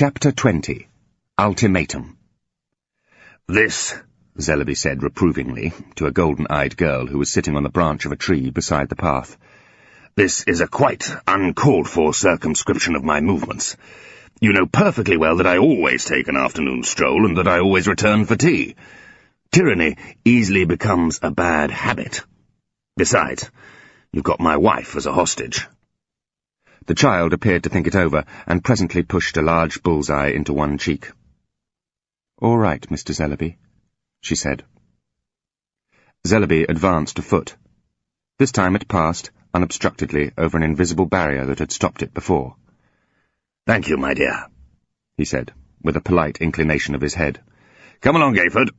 Chapter 20. Ultimatum. "This," Zellaby said reprovingly to a golden-eyed girl who was sitting on the branch of a tree beside the path. "This is a quite uncalled-for circumscription of my movements. You know perfectly well that I always take an afternoon stroll and that I always return for tea. Tyranny easily becomes a bad habit. Besides, you've got my wife as a hostage." The child appeared to think it over, and presently pushed a large bullseye into one cheek. "All right, Mr. Zellaby," she said. Zellaby advanced a foot. This time it passed, unobstructedly, over an invisible barrier that had stopped it before. "Thank you, my dear," he said, with a polite inclination of his head. "Come along, Gayford."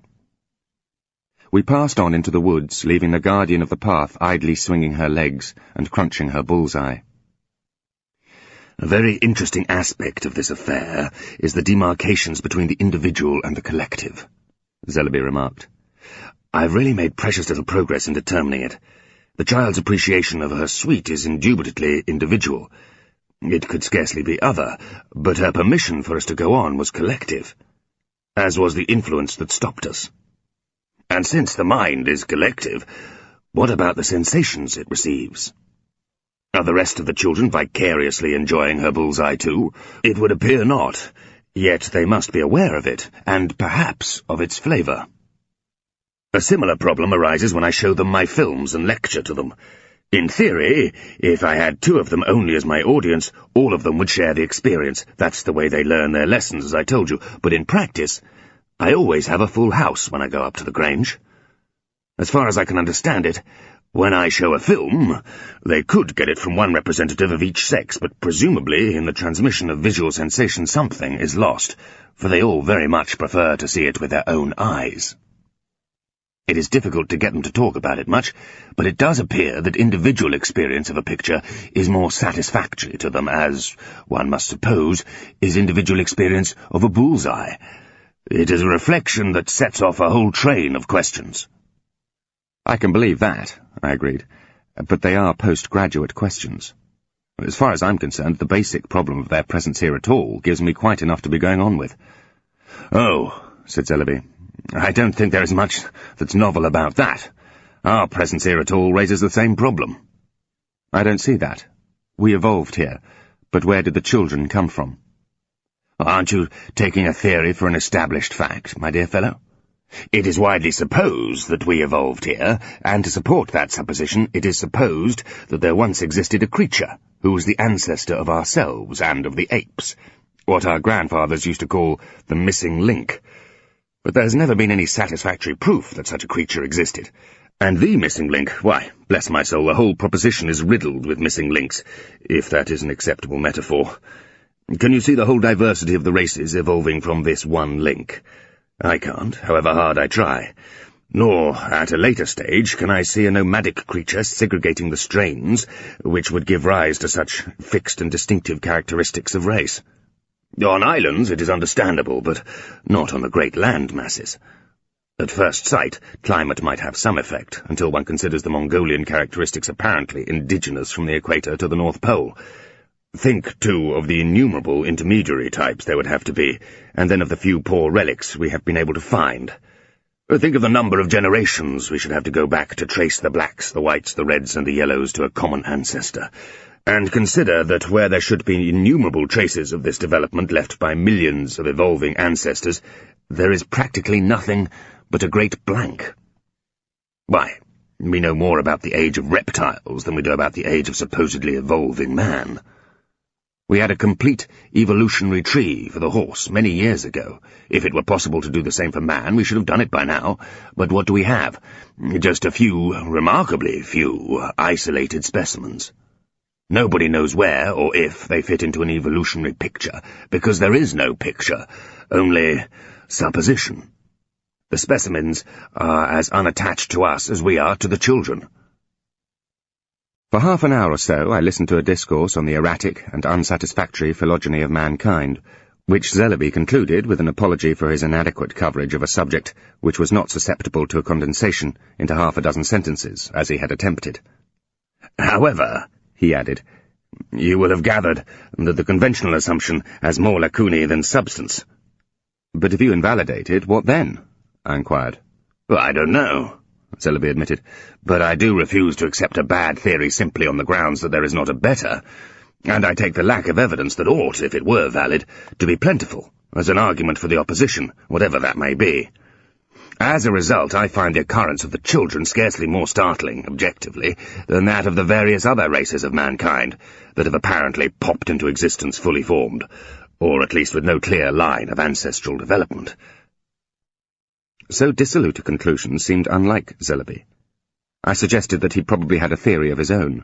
We passed on into the woods, leaving the guardian of the path idly swinging her legs and crunching her bullseye. "A very interesting aspect of this affair is the demarcations between the individual and the collective," Zellaby remarked. "I've really made precious little progress in determining it. The child's appreciation of her sweet is indubitably individual. It could scarcely be other, but her permission for us to go on was collective, as was the influence that stopped us. And since the mind is collective, what about the sensations it receives? Are the rest of the children vicariously enjoying her bullseye too? It would appear not, yet they must be aware of it, and perhaps of its flavour. A similar problem arises when I show them my films and lecture to them. In theory, if I had two of them only as my audience, all of them would share the experience. That's the way they learn their lessons, as I told you. But in practice, I always have a full house when I go up to the Grange. As far as I can understand it, when I show a film, they could get it from one representative of each sex, but presumably in the transmission of visual sensation something is lost, for they all very much prefer to see it with their own eyes. It is difficult to get them to talk about it much, but it does appear that individual experience of a picture is more satisfactory to them, as, one must suppose, is individual experience of a bullseye. It is a reflection that sets off a whole train of questions." "I can believe that," I agreed, "but they are postgraduate questions. As far as I'm concerned, the basic problem of their presence here at all gives me quite enough to be going on with." "Oh," said Zellaby, "I don't think there is much that's novel about that. Our presence here at all raises the same problem." "I don't see that. We evolved here, but where did the children come from?" "Aren't you taking a theory for an established fact, my dear fellow? It is widely supposed that we evolved here, and to support that supposition it is supposed that there once existed a creature who was the ancestor of ourselves and of the apes, what our grandfathers used to call the missing link. But there's never been any satisfactory proof that such a creature existed. And the missing link, why, bless my soul, the whole proposition is riddled with missing links, if that is an acceptable metaphor. Can you see the whole diversity of the races evolving from this one link? I can't, however hard I try. Nor, at a later stage, can I see a nomadic creature segregating the strains which would give rise to such fixed and distinctive characteristics of race. On islands it is understandable, but not on the great land masses. At first sight, climate might have some effect, until one considers the Mongolian characteristics apparently indigenous from the equator to the North Pole. Think, too, of the innumerable intermediary types there would have to be, and then of the few poor relics we have been able to find. Think of the number of generations we should have to go back to trace the blacks, the whites, the reds, and the yellows to a common ancestor. And consider that where there should be innumerable traces of this development left by millions of evolving ancestors, there is practically nothing but a great blank. Why, we know more about the age of reptiles than we do about the age of supposedly evolving man. We had a complete evolutionary tree for the horse many years ago. If it were possible to do the same for man, we should have done it by now. But what do we have? Just a few, remarkably few, isolated specimens. Nobody knows where or if they fit into an evolutionary picture, because there is no picture, only supposition. The specimens are as unattached to us as we are to the children." For half an hour or so I listened to a discourse on the erratic and unsatisfactory phylogeny of mankind, which Zellaby concluded with an apology for his inadequate coverage of a subject which was not susceptible to a condensation into half a dozen sentences, as he had attempted. "However," he added, You will have gathered that the conventional assumption has more lacunae than substance. But if you invalidate it, what then? I inquired. Well, I don't know, Zellaby admitted, but I do refuse to accept a bad theory simply on the grounds that there is not a better, and I take the lack of evidence that ought, if it were valid, to be plentiful, as an argument for the opposition, whatever that may be. As a result, I find the occurrence of the children scarcely more startling, objectively, than that of the various other races of mankind that have apparently popped into existence fully formed, or at least with no clear line of ancestral development. So dissolute a conclusion seemed unlike Zellaby. I suggested that he probably had a theory of his own.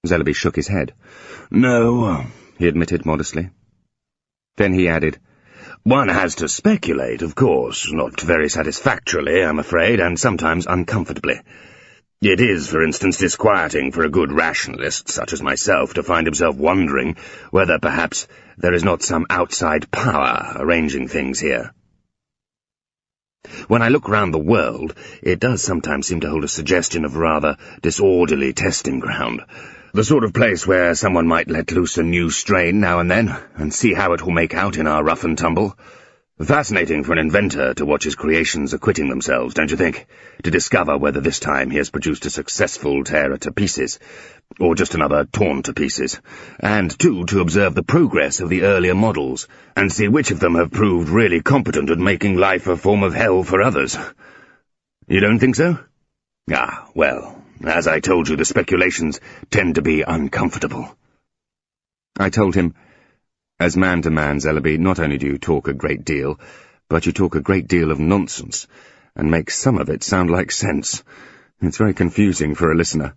Zellaby shook his head. No, he admitted modestly. Then he added, one has to speculate, of course, not very satisfactorily, I'm afraid, and sometimes uncomfortably. It is, for instance, disquieting for a good rationalist, such as myself, to find himself wondering whether perhaps there is not some outside power arranging things here. When I look round the world, it does sometimes seem to hold a suggestion of rather disorderly testing ground, the sort of place where someone might let loose a new strain now and then, and see how it will make out in our rough and tumble. Fascinating for an inventor to watch his creations acquitting themselves, don't you think? To discover whether this time he has produced a successful tearer to pieces, or just another torn to pieces, and, too, to observe the progress of the earlier models, and see which of them have proved really competent at making life a form of hell for others. You don't think so? Ah, well, as I told you, the speculations tend to be uncomfortable. I told him, as man to man, Zellaby, not only do you talk a great deal, but you talk a great deal of nonsense, and make some of it sound like sense. It's very confusing for a listener.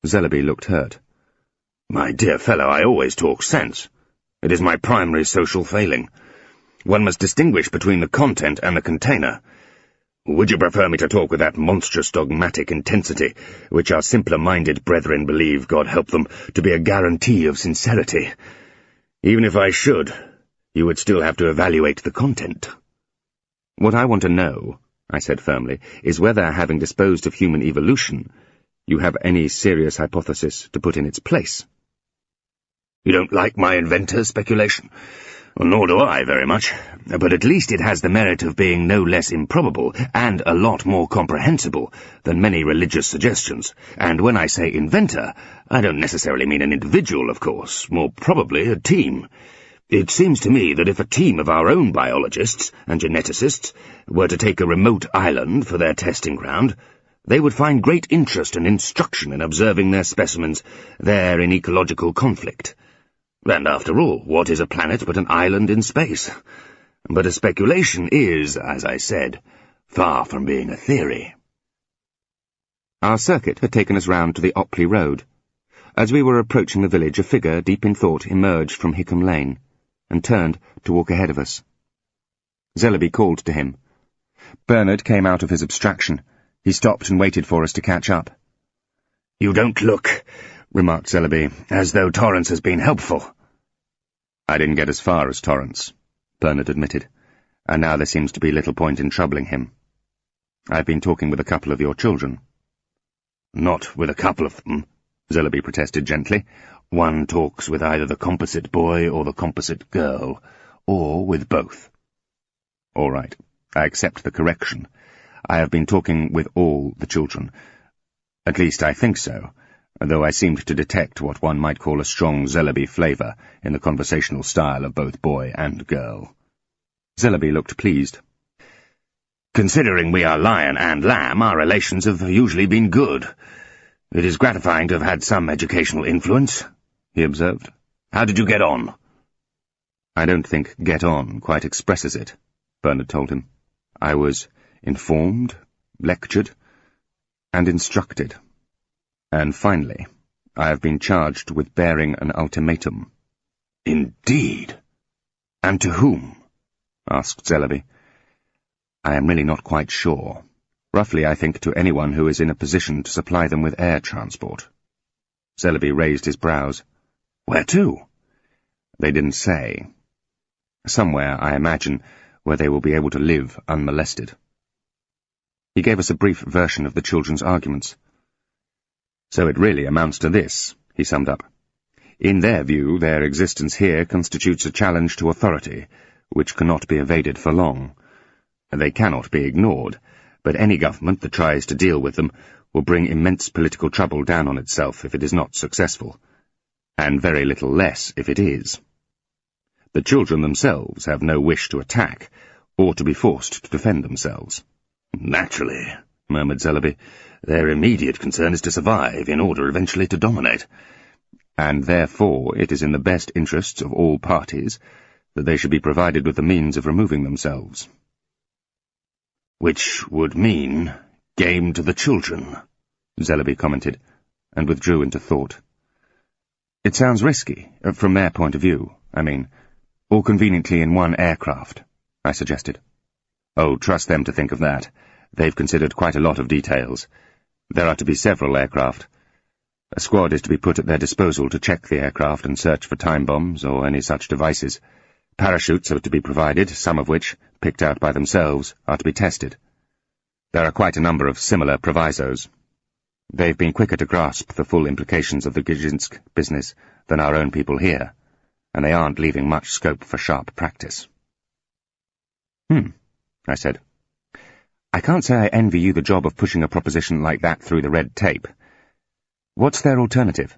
Zellaby looked hurt. My dear fellow, I always talk sense. It is my primary social failing. One must distinguish between the content and the container. Would you prefer me to talk with that monstrous dogmatic intensity, which our simpler-minded brethren believe, God help them, to be a guarantee of sincerity? Even if I should, you would still have to evaluate the content. What I want to know, I said firmly, is whether, having disposed of human evolution, you have any serious hypothesis to put in its place. You don't like my inventor's speculation? Well, nor do I, very much, but at least it has the merit of being no less improbable and a lot more comprehensible than many religious suggestions. And when I say inventor, I don't necessarily mean an individual, of course, more probably a team. It seems to me that if a team of our own biologists and geneticists were to take a remote island for their testing ground, they would find great interest and instruction in observing their specimens there in ecological conflict. And after all, what is a planet but an island in space? But a speculation is, as I said, far from being a theory. Our circuit had taken us round to the Opley Road. As we were approaching the village, a figure, deep in thought, emerged from Hickham Lane, and turned to walk ahead of us. Zellaby called to him. Bernard came out of his abstraction. He stopped and waited for us to catch up. "You don't look," remarked Zellaby, "as though Torrance has been helpful." "I didn't get as far as Torrance," Bernard admitted, "and now there seems to be little point in troubling him. I've been talking with a couple of your children." "Not with a couple of them," Zellaby protested gently. "One talks with either the composite boy or the composite girl, or with both." "All right, I accept the correction. I have been talking with all the children. At least I think so, though I seemed to detect what one might call a strong Zellaby flavour in the conversational style of both boy and girl." Zellaby looked pleased. "Considering we are lion and lamb, our relations have usually been good. It is gratifying to have had some educational influence," he observed. "How did you get on?" "I don't think 'get on' quite expresses it," Bernard told him. "I was informed, lectured, and instructed. And finally, I have been charged with bearing an ultimatum." "Indeed? And to whom?" asked Zellaby. "I am really not quite sure. Roughly, I think, to anyone who is in a position to supply them with air transport." Zellaby raised his brows. "Where to?" "They didn't say. Somewhere, I imagine, where they will be able to live unmolested." He gave us a brief version of the children's arguments. "So it really amounts to this," he summed up. In their view, their existence here constitutes a challenge to authority, which cannot be evaded for long. They cannot be ignored, but any government that tries to deal with them will bring immense political trouble down on itself if it is not successful, and very little less if it is. The children themselves have no wish to attack, or to be forced to defend themselves. Naturally, murmured Zellaby. Their immediate concern is to survive in order eventually to dominate. And therefore it is in the best interests of all parties that they should be provided with the means of removing themselves. Which would mean game to the children, Zellaby commented, and withdrew into thought. It sounds risky, from their point of view, I mean, all conveniently in one aircraft, I suggested. Oh, trust them to think of that. They've considered quite a lot of details. There are to be several aircraft. A squad is to be put at their disposal to check the aircraft and search for time bombs or any such devices. Parachutes are to be provided, some of which, picked out by themselves, are to be tested. There are quite a number of similar provisos. They've been quicker to grasp the full implications of the Gijinsk business than our own people here, and they aren't leaving much scope for sharp practice. I said. I can't say I envy you the job of pushing a proposition like that through the red tape. What's their alternative?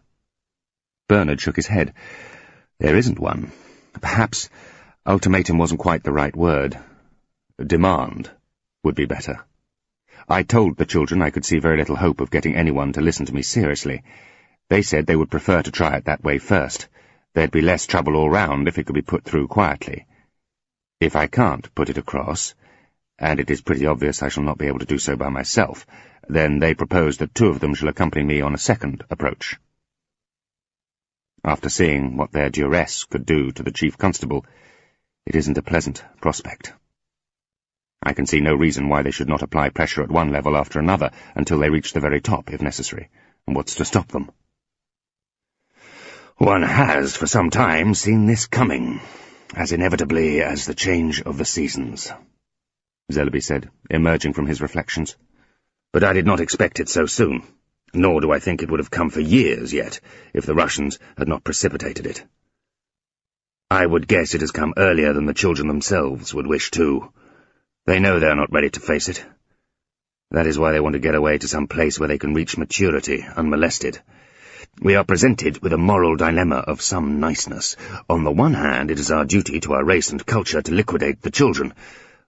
Bernard shook his head. There isn't one. Perhaps ultimatum wasn't quite the right word. Demand would be better. I told the children I could see very little hope of getting anyone to listen to me seriously. They said they would prefer to try it that way first. There'd be less trouble all round if it could be put through quietly. If I can't put it across, and it is pretty obvious I shall not be able to do so by myself, then they propose that 2 of them shall accompany me on a second approach. After seeing what their duress could do to the chief constable, it isn't a pleasant prospect. I can see no reason why they should not apply pressure at one level after another until they reach the very top, if necessary. And what's to stop them? One has, for some time, seen this coming, as inevitably as the change of the seasons, Zellaby said, emerging from his reflections. But I did not expect it so soon, nor do I think it would have come for years yet, if the Russians had not precipitated it. I would guess it has come earlier than the children themselves would wish to. They know they are not ready to face it. That is why they want to get away to some place where they can reach maturity, unmolested. We are presented with a moral dilemma of some niceness. On the one hand, it is our duty to our race and culture to liquidate the children,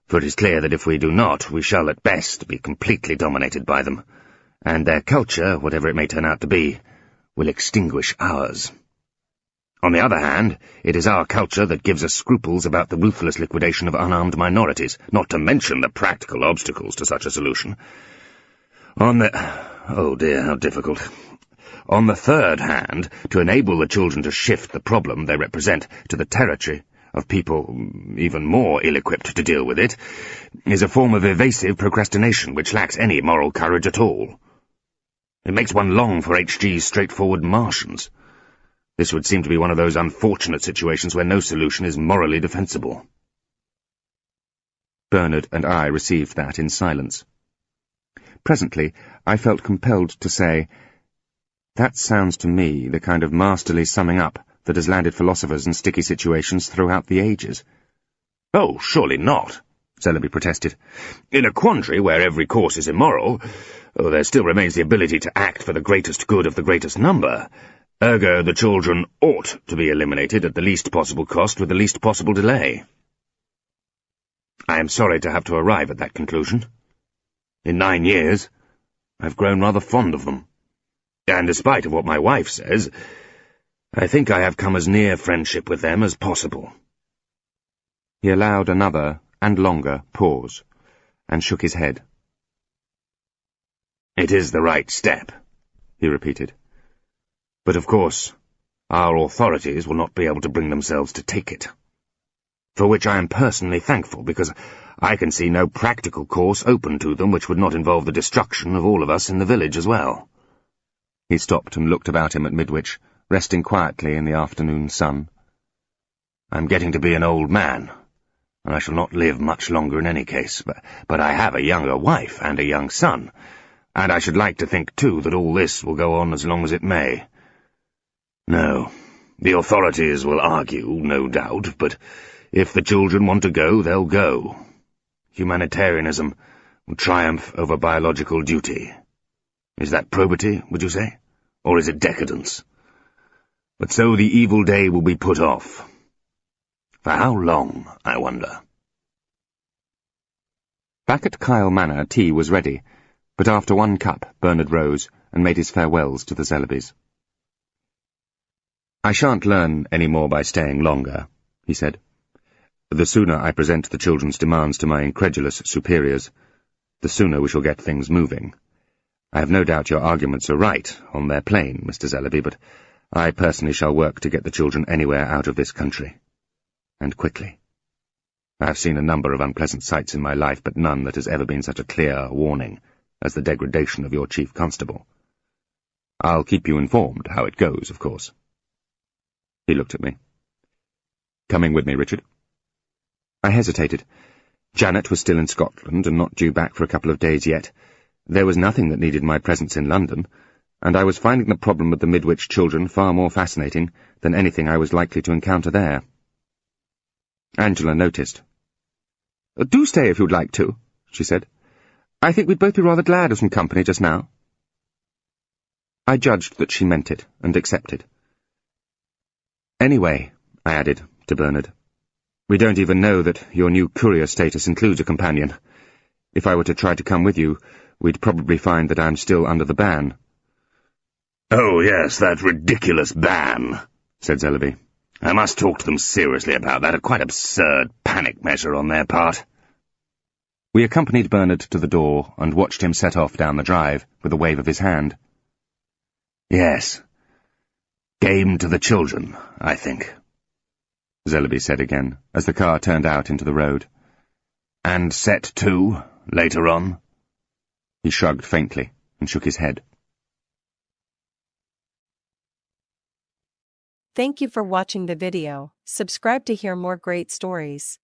for it is clear that if we do not, we shall at best be completely dominated by them, and their culture, whatever it may turn out to be, will extinguish ours. On the other hand, it is our culture that gives us scruples about the ruthless liquidation of unarmed minorities, not to mention the practical obstacles to such a solution. Oh dear, how difficult. On the third hand, to enable the children to shift the problem they represent to the territory of people even more ill-equipped to deal with it, is a form of evasive procrastination which lacks any moral courage at all. It makes one long for H.G.'s straightforward Martians. This would seem to be one of those unfortunate situations where no solution is morally defensible. Bernard and I received that in silence. Presently, I felt compelled to say, "That sounds to me the kind of masterly summing up that has landed philosophers in sticky situations throughout the ages." "Oh, surely not," Zellaby protested. "In a quandary where every course is immoral, there still remains the ability to act for the greatest good of the greatest number. Ergo, the children ought to be eliminated at the least possible cost with the least possible delay." I am sorry to have to arrive at that conclusion. In 9 years, I've grown rather fond of them. And despite of what my wife says, I think I have come as near friendship with them as possible. He allowed another and longer pause, and shook his head. "It is the right step," he repeated. "But of course, our authorities will not be able to bring themselves to take it. For which I am personally thankful, because I can see no practical course open to them which would not involve the destruction of all of us in the village as well." He stopped and looked about him at Midwich, resting quietly in the afternoon sun. "I'm getting to be an old man, and I shall not live much longer in any case, but I have a younger wife and a young son, and I should like to think, too, that all this will go on as long as it may. No. The authorities will argue, no doubt, but if the children want to go, they'll go. Humanitarianism will triumph over biological duty. Is that probity, would you say? Or is it decadence? But so the evil day will be put off. For how long, I wonder? Back at Kyle Manor, tea was ready, but after one cup Bernard rose and made his farewells to the Zellerbys. "I shan't learn any more by staying longer," he said. "The sooner I present the children's demands to my incredulous superiors, the sooner we shall get things moving. I have no doubt your arguments are right on their plane, Mr. Zellerby, but I personally shall work to get the children anywhere out of this country. And quickly. I have seen a number of unpleasant sights in my life, but none that has ever been such a clear warning as the degradation of your chief constable. I'll keep you informed how it goes, of course." He looked at me. "Coming with me, Richard?" I hesitated. Janet was still in Scotland and not due back for a couple of days yet. There was nothing that needed my presence in London, and I was finding the problem of the Midwich children far more fascinating than anything I was likely to encounter there. Angela noticed. "Do stay if you'd like to," she said. "I think we'd both be rather glad of some company just now." I judged that she meant it, and accepted. "Anyway," I added to Bernard, "we don't even know that your new courier status includes a companion. If I were to try to come with you, we'd probably find that I'm still under the ban." "Oh, yes, that ridiculous ban," said Zellerby. "I must talk to them seriously about that, a quite absurd panic measure on their part." We accompanied Bernard to the door and watched him set off down the drive with a wave of his hand. "Yes. Game to the children, I think," Zellerby said again, as the car turned out into the road. "And set too, later on?" He shrugged faintly and shook his head. Thank you for watching the video. Subscribe to hear more great stories.